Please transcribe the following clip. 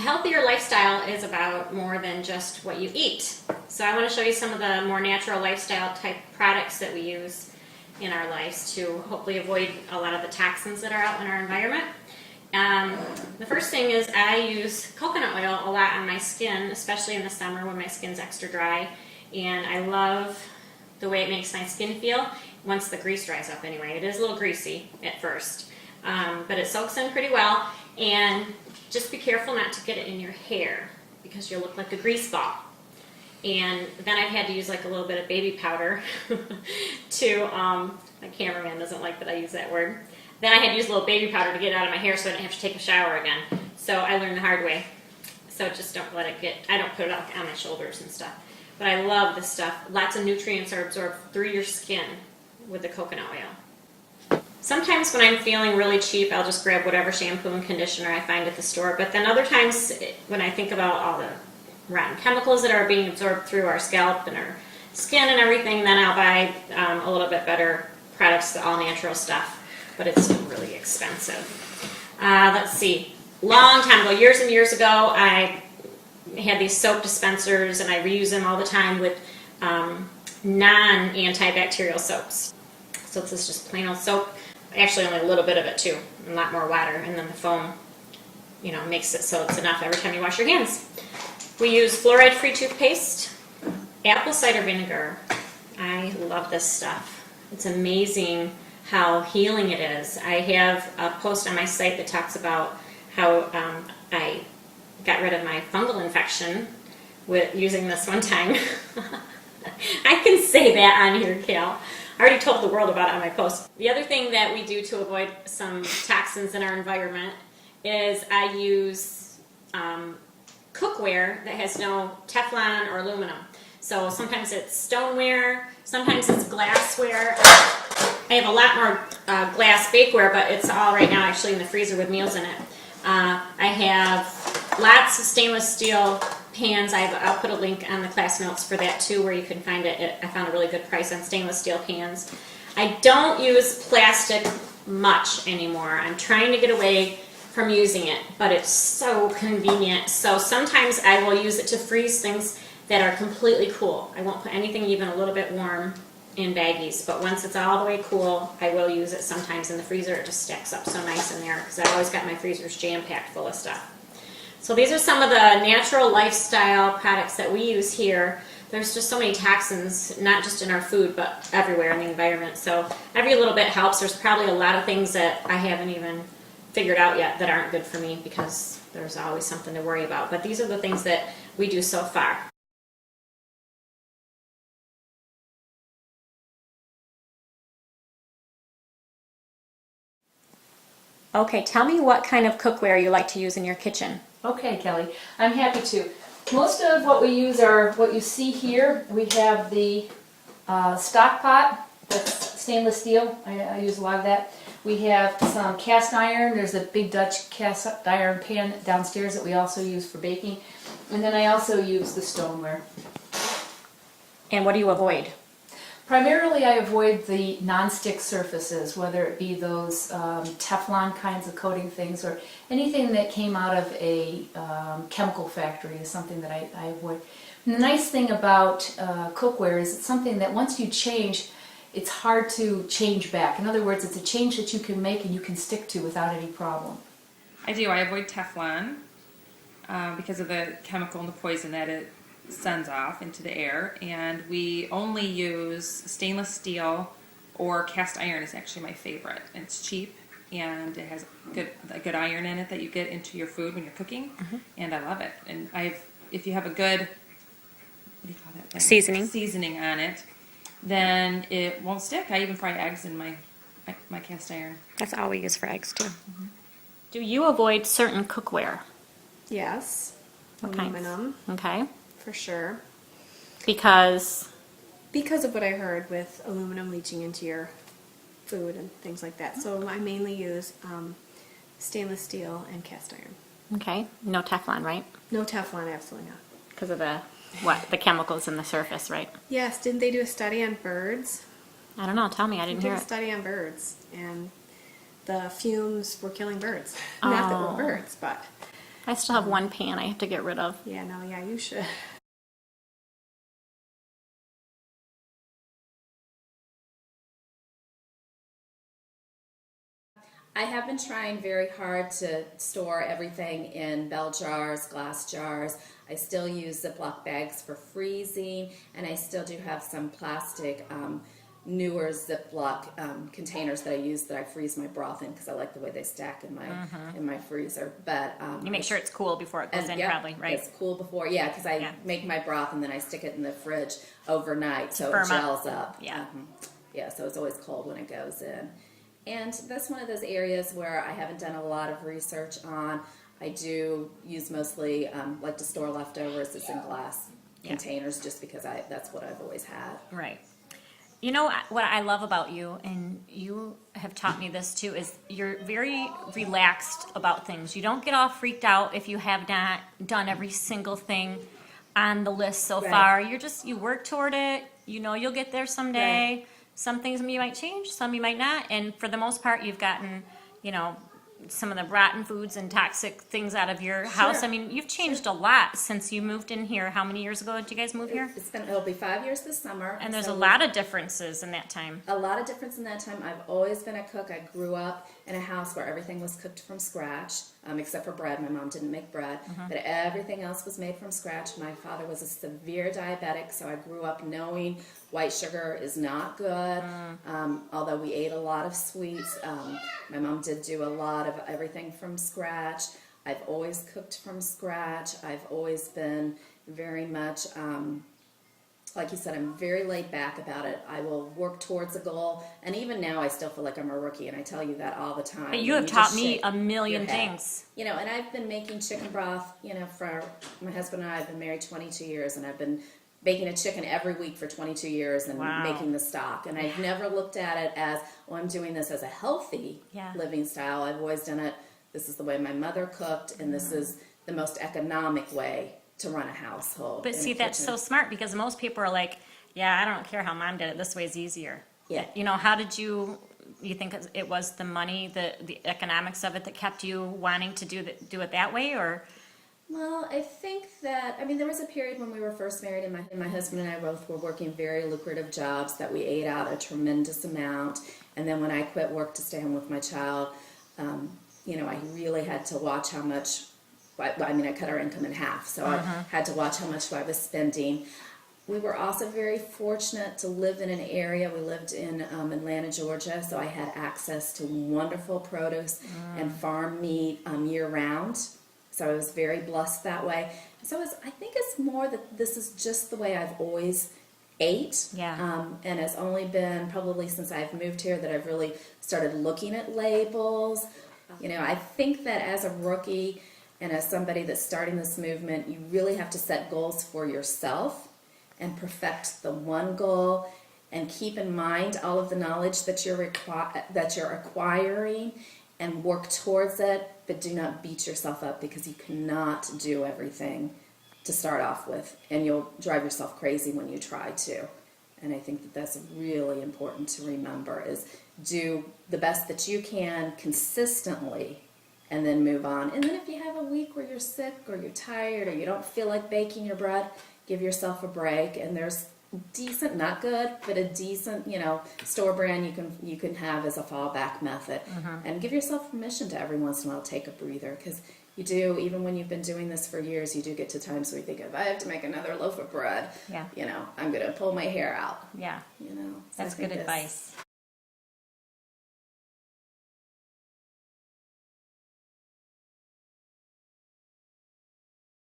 A healthier lifestyle is about more than just what you eat. So I want to show you some of the more natural lifestyle type products that we use in our lives to hopefully avoid a lot of the toxins that are out in our environment. The first thing is I use coconut oil a lot on my skin, especially in the summer when my skin's extra dry, and I love the way it makes my skin feel once the grease dries up anyway. It is a little greasy at first, but it soaks in pretty well, and just be careful not to get it in your hair because you'll look like a grease ball. And then I've had to use like a little bit of baby powder to, my cameraman doesn't like that I use that word. Then I had to use a little baby powder to get it out of my hair so I didn't have to take a shower again. So I learned the hard way. So just don't let it get, I don't put it on my shoulders and stuff. But I love this stuff. Lots of nutrients are absorbed through your skin with the coconut oil. Sometimes when I'm feeling really cheap, I'll just grab whatever shampoo and conditioner I find at the store. But then other times when I think about all the rotten chemicals that are being absorbed through our scalp and our skin and everything, then I'll buy a little bit better products, the all natural stuff. But it's still really expensive. Let's see. Long time ago, years and years ago, I had these soap dispensers and I reuse them all the time with non-antibacterial soaps. So this is just plain old soap. Actually, only a little bit of it too, and a lot more water, and then the foam, you know, makes it so it's enough every time you wash your hands. We use fluoride-free toothpaste, apple cider vinegar. I love this stuff. It's amazing how healing it is. I have a post on my site that talks about how I got rid of my fungal infection with using this one time. I can say that on here, Cal. I already told the world about it on my post. The other thing that we do to avoid some toxins in our environment is I use cookware that has no Teflon or aluminum. So sometimes it's stoneware, sometimes it's glassware. I have a lot more glass bakeware, but it's all right now actually in the freezer with meals in it. I have lots of stainless steel pans. I'll put a link on the class notes for that too, where you can find it. I found a really good price on stainless steel pans. I don't use plastic much anymore. I'm trying to get away from using it, but it's so convenient. So sometimes I will use it to freeze things that are completely cool. I won't put anything even a little bit warm in baggies, but once it's all the way cool, I will use it sometimes in the freezer. It just stacks up so nice in there because I've always got my freezers jam-packed full of stuff. So these are some of the natural lifestyle products that we use here. There's just so many toxins, not just in our food, but everywhere in the environment. So every little bit helps. There's probably a lot of things that I haven't even figured out yet that aren't good for me because there's always something to worry about. But these are the things that we do so far. Okay, tell me what kind of cookware you like to use in your kitchen. Okay, Kelly, I'm happy to. Most of what we use are what you see here. We have the stock pot, that's stainless steel. I use a lot of that. We have some cast iron. There's a big Dutch cast iron pan downstairs that we also use for baking. And then I also use the stoneware. And what do you avoid? Primarily I avoid the non-stick surfaces, whether it be those Teflon kinds of coating things or anything that came out of a chemical factory is something that I avoid. And the nice thing about cookware is it's something that once you change, it's hard to change back. In other words, it's a change that you can make and you can stick to without any problem. I do. I avoid Teflon because of the chemical and the poison that it sends off into the air, and we only use stainless steel or cast iron is actually my favorite. It's cheap and it has a good iron in it that you get into your food when you're cooking, and I love it. And if you have a good, what do you call that thing? Seasoning on it, then it won't stick. I even fry eggs in my cast iron. That's all we use for eggs too. Do you avoid certain cookware? Yes. Okay. Aluminum. Okay. For sure. Because of what I heard with aluminum leaching into your food and things like that. So I mainly use stainless steel and cast iron. okay, no Teflon, right? No Teflon, absolutely not. Because of the chemicals in the surface, right? Yes, didn't they do a study on birds? I don't know. Tell me. I They didn't did hear a it. study on birds, and the fumes were killing birds. Not that we're birds, but I still have one pan I have to get rid of. Yeah, no, yeah, you should. I have been trying very hard to store everything in bell jars, glass jars. I still use Ziploc bags for freezing, and I still do have some plastic, newer Ziploc containers that I use that I freeze my broth in because I like the way they stack in my freezer. But You make sure it's cool before it goes in, yeah, probably, right? It's cool before, yeah, because I Yeah. make my broth and then I stick it in the fridge overnight so firm it up. gels up. Yeah. Yeah, so it's always cold when it goes in. And that's one of those areas where I haven't done a lot of research on. I do use mostly like to store leftovers. It's in glass containers just because that's what I've always had. Right. You know what I love about you, and you have taught me this too, is you're very relaxed about things. You don't get all freaked out if you have not done every single thing on the list so Right. far. You work toward it. You know you'll get there someday. Right. Some things you might change, some you might not. And for the most part, you've gotten, some of the rotten foods and toxic things out of your house. I mean, you've changed a lot since you moved in here. How many years ago did you guys move here? It'll be 5 years this summer. And there's so a lot of differences in that time. a lot of difference in that time. I've always been a cook. I grew up in a house where everything was cooked from scratch, except for bread. My mom didn't make bread, but everything else was made from scratch. My father was a severe diabetic, so I grew up knowing white sugar is not good. Although we ate a lot of sweets, my mom did do a lot of everything from scratch. I've always cooked from scratch. I've always been very much like you said, I'm very laid back about it. I will work towards a goal, and even now I still feel like I'm a rookie, and I tell you that all the time. But you have just taught me shake a million your head. things. And I've been making chicken broth, for my husband and I have been married 22 years, and I've been baking a chicken every week for 22 years and Wow. making the stock. And I've never looked at it as, I'm doing this as a healthy living style. I've always done it, this is the way my mother cooked, and this is the most economic way to run a household. But in see, a that's kitchen. so smart because most people are like, yeah, I don't care how mom did it. This way's easier. Yeah. How did you think it was the money, the economics of it that kept you wanting to do it that way, or? Well, I think that, there was a period when we were first married and my husband and I both were working very lucrative jobs that we ate out a tremendous amount. And then when I quit work to stay home with my child, I really had to watch how much, I cut our income in half. So I had to watch how much I was spending. We were also very fortunate to live in an area. We lived in Atlanta, Georgia, so I had access to wonderful produce and farm meat year-round. So I was very blessed that way. So I think it's more that this is just the way I've always ate. Yeah. And it's only been probably since I've moved here that I've really started looking at labels. I think that as a rookie and as somebody that's starting this movement, you really have to set goals for yourself and perfect the one goal, and keep in mind all of the knowledge that you're acquiring, and work towards it. But do not beat yourself up because you cannot do everything to start off with, and you'll drive yourself crazy when you try to. And I think that that's really important to remember: is do the best that you can consistently, and then move on. And then if you have a week where you're sick or you're tired or you don't feel like baking your bread, give yourself a break. And there's decent, not good, but a decent, store brand you can have as a fallback method. And give yourself permission to every once in a while take a breather, because you do, even when you've been doing this for years, you do get to times where you think, if I have to make another loaf of bread, Yeah. I'm going to pull my hair out. Yeah. So I That's think good advice.